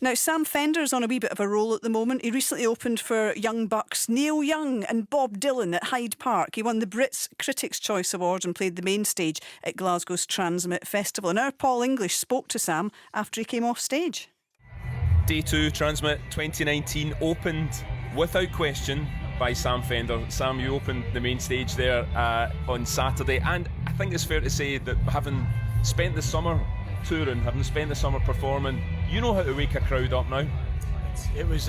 Now, Sam Fender's on a wee bit of a roll at the moment. He recently opened for young bucks Neil Young and Bob Dylan at Hyde Park. He won the Brits Critics' Choice Award and played the main stage at Glasgow's TRNSMT Festival. And our Paul English spoke to Sam after he came off stage. Day 2, TRNSMT 2019, opened without question by Sam Fender. Sam, you opened the main stage there on Saturday, and I think it's fair to say that having spent the summer touring, having spent the summer performing, you know how to wake a crowd up now. It was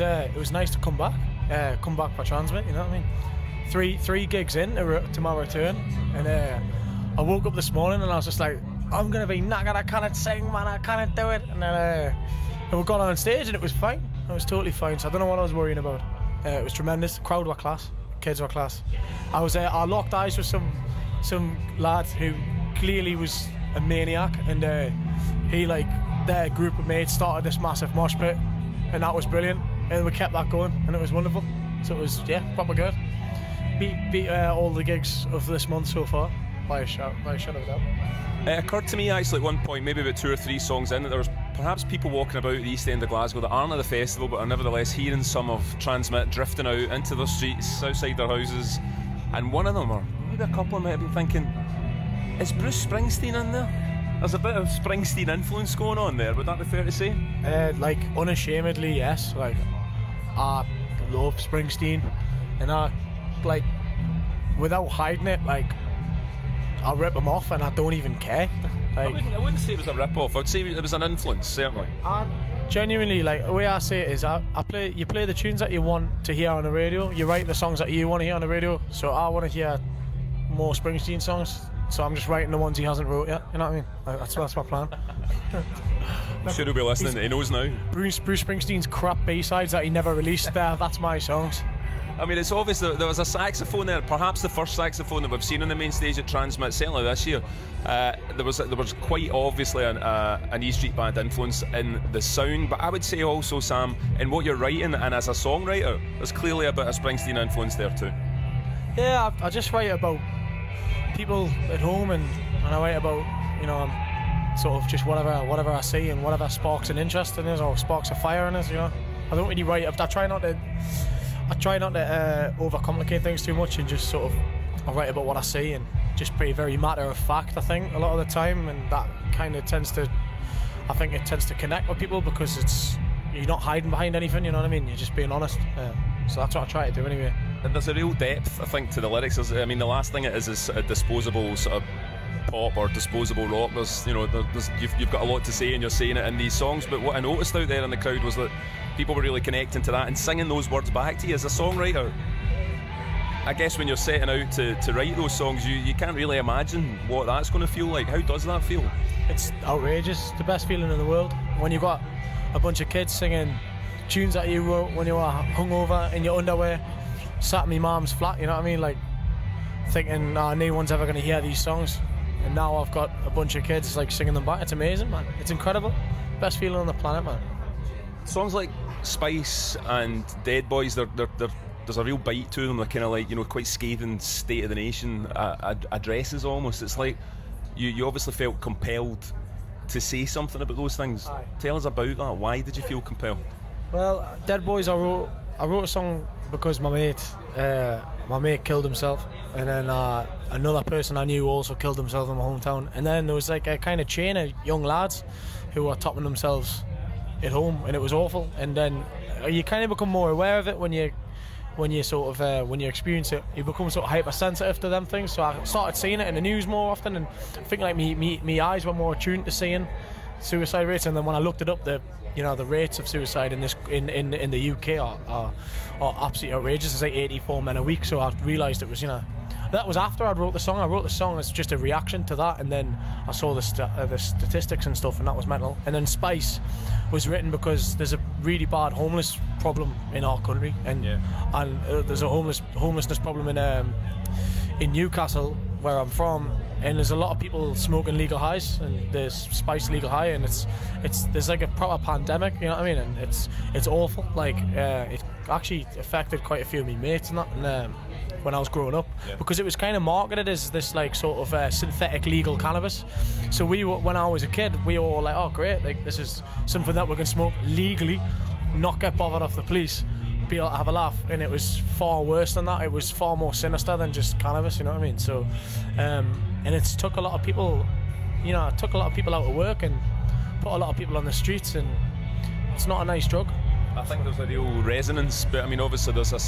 nice to come back for TRNSMT, you know what I mean? Three gigs in to my return, and I woke up this morning and I was just like, I'm gonna be knackered, I can't sing, man, I can't do it. And then we got on stage and it was fine. It was totally fine, so I don't know what I was worrying about. It was tremendous. The crowd were class, kids were class. I locked eyes with some lad who clearly was a maniac, and their group of mates started this massive mosh pit, and that was brilliant, and we kept that going, and it was wonderful. So it was, proper good. Beat all the gigs of this month so far by a shadow of a doubt. It occurred to me actually at one point, maybe about 2 or 3 songs in, that there was perhaps people walking about the east end of Glasgow that aren't at the festival but are nevertheless hearing some of TRNSMT drifting out into the streets outside their houses, and one of them, or maybe a couple, might have been thinking, is Bruce Springsteen in there? There's a bit of Springsteen influence going on there, would that be fair to say? Unashamedly, yes. I love Springsteen, and without hiding it, I rip him off and I don't even care. I wouldn't say it was a rip-off, I'd say it was an influence, certainly. Genuinely, the way I say it is, you play the tunes that you want to hear on the radio, you write the songs that you want to hear on the radio, so I want to hear more Springsteen songs, so I'm just writing the ones he hasn't wrote yet, you know what I mean? That's my plan. I'm sure he'll be listening, he knows now. Bruce Springsteen's crap B-sides that he never released, that's my songs. I mean, it's obvious that there was a saxophone there, perhaps the first saxophone that we've seen on the main stage at TRNSMT, certainly this year. There was quite obviously an E Street Band influence in the sound, but I would say also, Sam, in what you're writing and as a songwriter, there's clearly a bit of Springsteen influence there too. Yeah, I just write about people at home, and I write about, sort of just whatever I see and whatever sparks an interest in us or sparks a fire in us, I don't really write. I try not to overcomplicate things too much, and just sort of I write about what I see and just be very matter of fact, I think, a lot of the time, and that kind of tends to connect with people because you're not hiding behind anything, you know what I mean? You're just being honest. So that's what I try to do anyway. And there's a real depth, I think, to the lyrics. The last thing it is a disposable sort of pop or disposable rock. You've got a lot to say and you're saying it in these songs, but what I noticed out there in the crowd was that people were really connecting to that and singing those words back to you as a songwriter. I guess when you're setting out to write those songs, you can't really imagine what that's going to feel like. How does that feel? It's outrageous. It's the best feeling in the world. When you've got a bunch of kids singing tunes that you wrote when you were hungover in your underwear, sat in my mum's flat, you know what I mean? Thinking, no one's ever going to hear these songs. And now I've got a bunch of kids singing them back. It's amazing, man. It's incredible. Best feeling on the planet, man. Songs like Spice and Dead Boys, there's a real bite to them. They're kind of quite scathing State of the Nation addresses almost. It's like you obviously felt compelled to say something about those things. Aye. Tell us about that. Why did you feel compelled? Well, Dead Boys, I wrote a song because my mate killed himself, and then another person I knew also killed himself in my hometown, and then there was a kind of chain of young lads who were topping themselves at home, and it was awful. And then you kind of become more aware of it when you experience it. You become sort of hypersensitive to them things. So I started seeing it in the news more often, and I think me eyes were more attuned to seeing suicide rates. And then when I looked it up, the rates of suicide in the UK are absolutely outrageous. It's 84 men a week. So I realised it was that was after I wrote the song. I wrote the song as just a reaction to that, and then I saw the statistics and stuff, and that was mental. And then Spice was written because there's a really bad homeless problem in our country, and there's a homelessness problem in Newcastle, where I'm from, and there's a lot of people smoking legal highs, and there's spice legal high, and there's like a proper pandemic, you know what I mean? And it's awful. Like it actually affected quite a few of my mates and that, and when I was growing up, because it was kind of marketed as this like sort of synthetic legal cannabis. So when I was a kid, we were all like, oh great, like this is something that we can smoke legally, not get bothered off the police, be able to have a laugh. And it was far worse than that. It was far more sinister than just cannabis, you know what I mean? So and it's took a lot of people, you know, it took a lot of people out of work and put a lot of people on the streets, and it's not a nice drug. I think there's a real resonance, but I mean, obviously there's a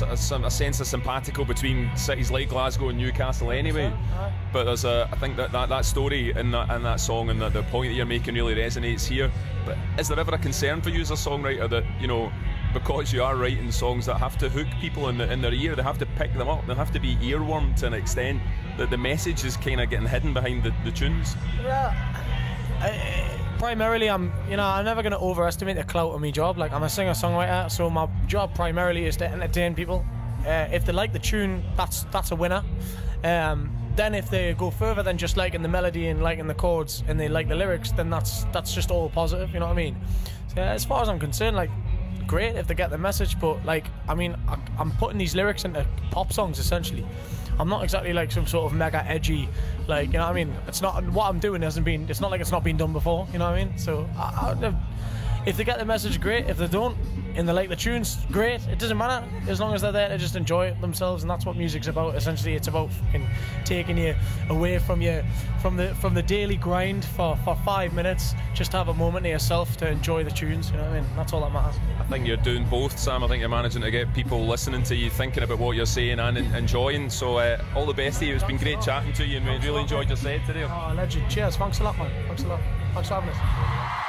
sense of simpatico between cities like Glasgow and Newcastle anyway. But there's I think that story and that song and the point that you're making really resonates here. But is there ever a concern for you as a songwriter that, you know, because you are writing songs that have to hook people in their ear, they have to pick them up, they have to be earwormed to an extent, that the message is kind of getting hidden behind the tunes? Yeah. Primarily, I'm never going to overestimate the clout of my job. Like, I'm a singer-songwriter, so my job primarily is to entertain people. If they like the tune, that's a winner. Then if they go further than just liking the melody and liking the chords, and they like the lyrics, then that's just all positive, you know what I mean? So, as far as I'm concerned, like, great if they get the message, but like, I mean, I'm putting these lyrics into pop songs essentially. I'm not exactly like some sort of mega edgy, like, you know what I mean? It's not, what I'm doing it's not like it's not been done before, you know what I mean? So if they get the message, great. If they don't and they like the tunes, great. It doesn't matter, as long as they're there to just enjoy it themselves, and that's what music's about. Essentially, it's about fucking taking you away from the daily grind for 5 minutes, just have a moment to yourself to enjoy the tunes, you know what I mean? That's all that matters. I think you're doing both, Sam. I think you're managing to get people listening to you, thinking about what you're saying and enjoying. So all the best to you. It's been great chatting to you, and we really enjoyed your set today. Oh, legend. Cheers. Thanks a lot, man. Thanks a lot. Thanks for having us.